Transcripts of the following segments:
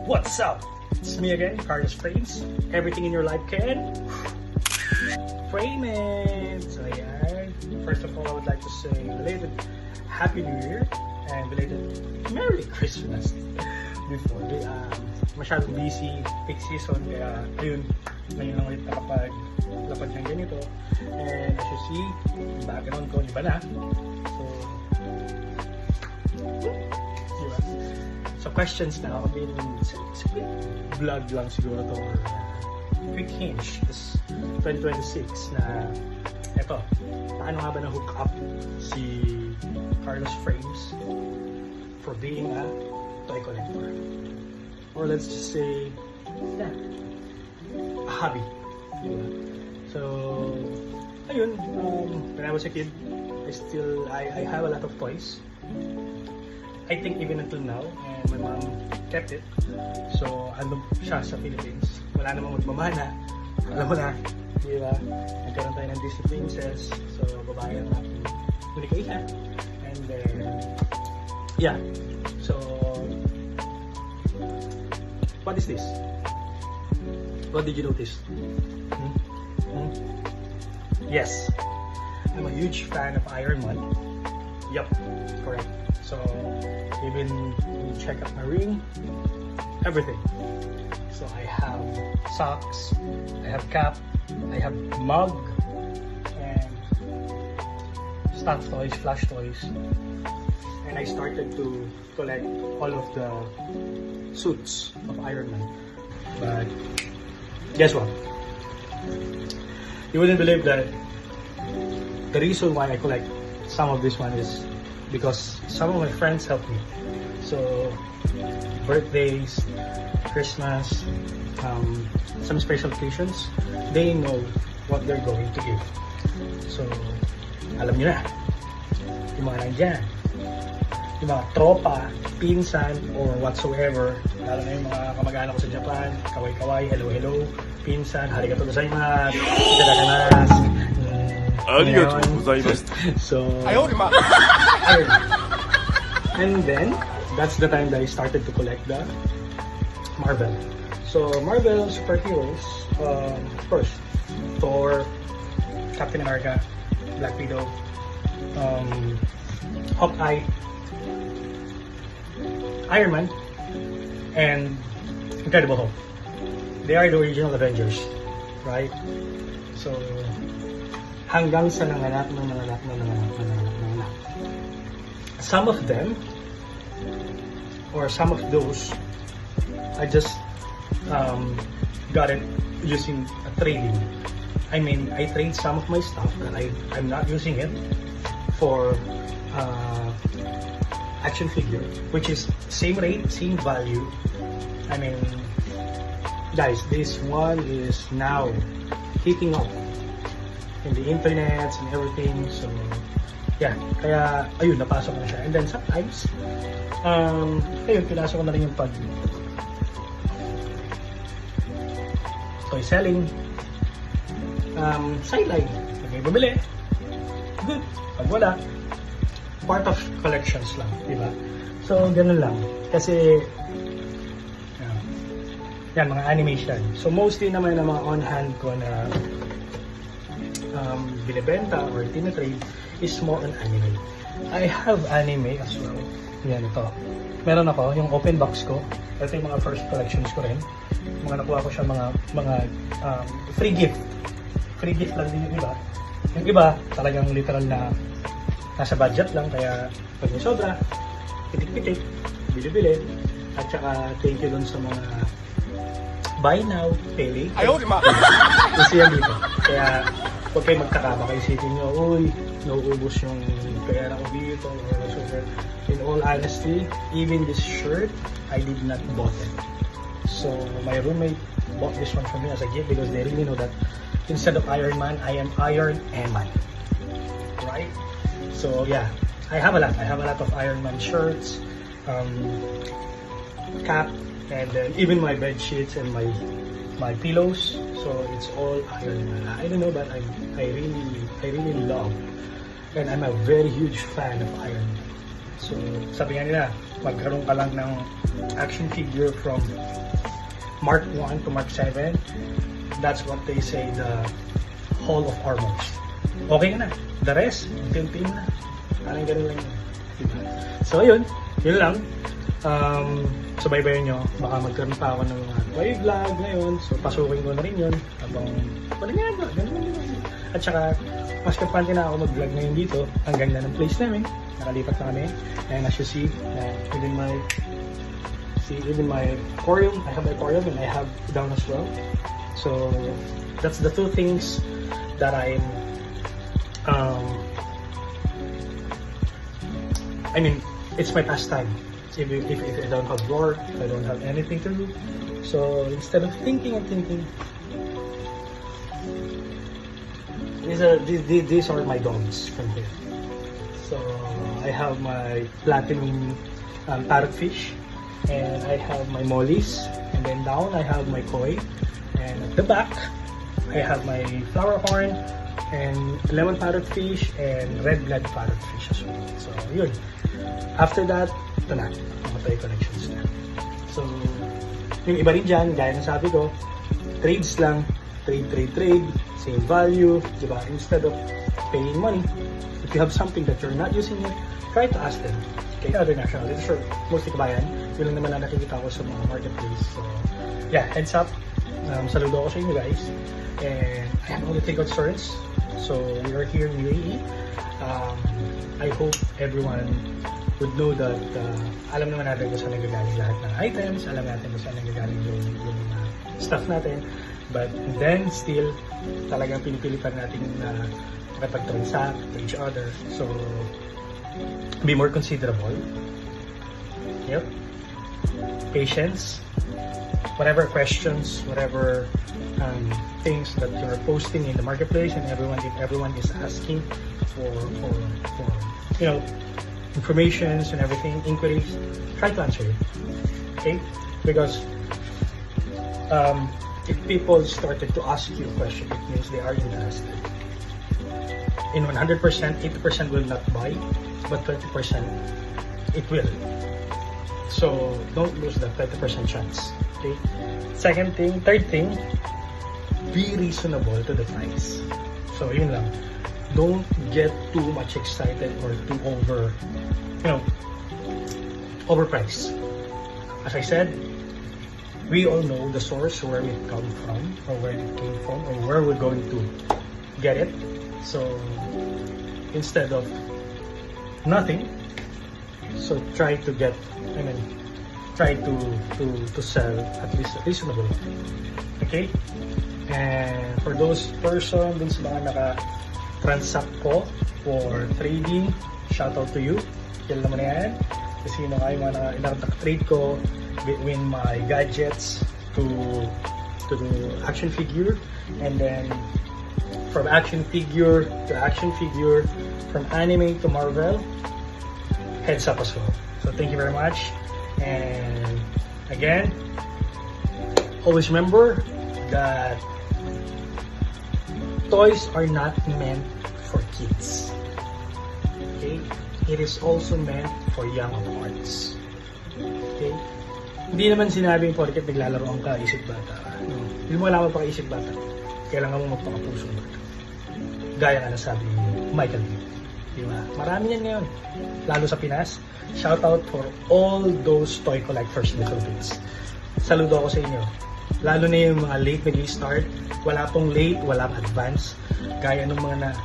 What's up? It's me again, Carlos Frames. Everything in your life can frame it. So yeah, first of all, I would like to say belated Happy New Year and belated Merry Christmas. Before, masyadong busy, peak season, kaya ayun, ngayon lang ulit nakapag-lapad ng ganito. And as you see, yung background ko, iba na. So questions na ako din, it's a quick vlog lang siguro to, or quick hinge this 2026 na eto, paano nga ba na-hook up si Carlos Frames for being a toy collector, or let's just say, yeah, a hobby, diba? So ayun, when I was a kid, I have a lot of toys. I think even until now, and my mom kept it. So, ano siya sa Philippines, wala namang magmamana. Alam mo na, di ba? Nagkaroon tayo ng Disney Princess. So, babae ang aking unika. And then, yeah. So, what is this? What did you notice? Yes. I'm a huge fan of Iron Man. Yup, correct. So, even you check out my ring, everything. So I have socks, I have cap, I have mug, and stuffed toys, flash toys. And I started to collect all of the suits of Iron Man. But guess what? You wouldn't believe that the reason why I collect some of this one is because some of my friends helped me. So, birthdays, Christmas, some special occasions, they know what they're going to give. So, alam nyo na, yung mga nandyan, yung mga tropa, pinsan, or whatsoever, lalo na yung mga kamag-anak ko sa Japan, kaway-kaway, hello, pinsan, arigatou gozaimasu, itadakamas, So, and then that's the time that I started to collect the Marvel. So Marvel superheroes, first Thor, Captain America, Black Widow, Hawkeye, Iron Man, and Incredible Hulk. They are the original Avengers, right? So hanggang sa nanganak. Some of them, or some of those, I just got it using a trading. I mean, I trade some of my stuff that I'm not using it for action figure, which is same rate, same value. I mean, guys, this one is now hitting up in the internet and everything. So yeah, kaya ayun, napasok na siya. And then sometimes ayun, pinasok ko na rin yung toy selling, sideline, pag may bumili, good. Pag wala, part of collections lang, diba? So ganun lang, kasi yan, mga animation. So mostly naman ng mga on-hand ko na binibenta or tinatrade is more on anime. I have anime as well. Yan, ito. Meron ako, yung open box ko. Ito yung mga first collections ko rin. Mga nakuha ko siya mga free gift. Free gift lang din yung iba. Yung iba, talagang literal na nasa budget lang. Kaya pag may sobra, pitik-pitik, bili-bili. At saka thank you dun sa mga buy now, pay later. Ayaw, di ma! Kasi yan dito. Kaya huwag kayo magtaka, baka isipin nyo, uy, nauubos yung pera ko dito, or whatsoever. In all honesty, even this shirt, I did not bought it. So, my roommate bought this one for me as a gift because they really know that instead of Iron Man, I am Iron Man. Right? So, yeah, I have a lot. I have a lot of Iron Man shirts, cap, and then even my bed sheets and my pillows. So it's all Iron Man. I don't know, but I really love, and I'm a very huge fan of Iron Man. So sabi nga nila, magkaroon ka lang ng action figure from Mark 1 to Mark 7, that's what they say the Hall of Armors. Okay na. The rest, until-until na. Parang ganun lang yun. Diba? So, yun lang. Subaybayan nyo, baka magkaroon pa ako ng mga toy vlog ngayon. So, pasukin ko na rin yun. Habang, wala nga ba? Ganun lang yun. At saka, mas kampante na ako mag-vlog ngayon dito. Ang ganda ng place namin. Nakalipat na kami. And as you see, even my aquarium, I have my aquarium and I have down as well. So, that's the two things that I'm it's my pastime. If I don't have work, if I don't have anything to do. So instead of thinking, these are my dogs from here. So I have my platinum parrotfish, and I have my mollies, and then down I have my koi, and at the back I have my flower horn, and lemon parrotfish, and red blood parrotfish as well. So yun. After that, ito na, mga toy collections na. So, yung iba rin dyan, gaya ng sabi ko, trades lang, trade, same value, diba? Instead of paying money, if you have something that you're not using it, try to ask them. Okay, other nationalities, sure, mostly kabayan, yun lang naman na nakikita ko sa mga marketplace. So, yeah, heads up, saludo ako sa inyo guys, and I have only takeout stores, so we are here in UAE. I hope everyone would know that alam naman natin kung saan nagagaling lahat ng items, alam natin kung saan nagagaling yung stuff natin, but then still talagang pinipilitan natin na makipag-transact to each other. So be more considerable. Yep. Patience. Whatever questions, whatever things that you're posting in the marketplace, and everyone is asking for informations and everything, inquiries, try to answer it. Okay? Because if people started to ask you a question, it means they are interested. In 100%, 80% will not buy, but 20% it will. So don't lose that 20% chance. Okay? Third thing, be reasonable to the price. So yun lang. Don't get too much excited or too overpriced. As I said, we all know the source, where it come from, or where it came from, or where we're going to get it. So instead of nothing, so try to sell at least reasonable. Okay? And for those person dun sa mga naka-transact ko for trading, shout out to you. Kailan naman yan? Kasi yun kayo mga naka-trade ko between my gadgets to action figure, and then from action figure to action figure, from anime to Marvel, heads up as well. So thank you very much, and again, always remember that toys are not meant for kids. Okay? It is also meant for young adults. Okay? Hindi naman sinabing porket naglalaroan ka, isip bata. No. Hindi mo kailangan magpaka-isip bata. Kailangan mo magpaka-puso bata. Gaya nga nasabi ni Michael Lee. Diba? Marami yan ngayon. Lalo sa Pinas. Shout out for all those toy collectors in the Philippines. Saludo ako sa inyo. Lalo na yung mga late nag-start. Wala pong late, wala pong advance. Gaya ng mga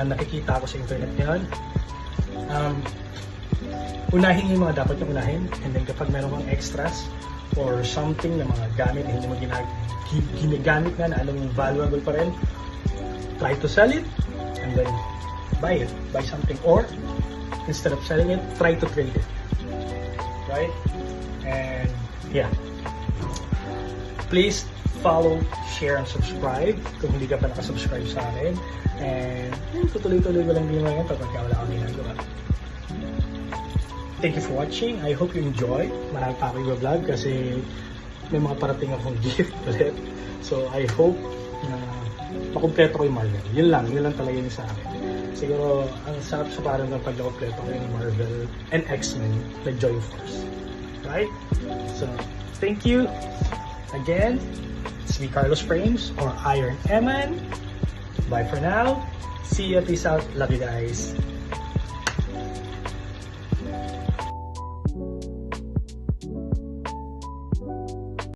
nakikita ko sa internet ngayon. Unahin yung mga dapat yung unahin, and then kapag meron kang extras or something na mga gamit na hindi mo ginagamit nga na alam mo valuable pa rin, try to sell it and then buy something, or instead of selling it, try to trade it, right? And yeah, please follow, share, and subscribe kung hindi ka pa nakasubscribe sa akin, and tutuloy-tuloy ko lang din ngayon kapag wala akong ginagawa. Thank you for watching. I hope you enjoy. Marami pa ako i-vlog kasi may mga parating akong gift ulit. So I hope na makumpleto ko yung Marvel. Yun lang talaga yun sa akin. Siguro, ang sarap sa parang pag nakumpleto ko yung Marvel and X-Men na Joy Force. Right? So, thank you again. It's me, Carlos Frames, or Iron Eman. Bye for now. See you. Peace out. Love you guys.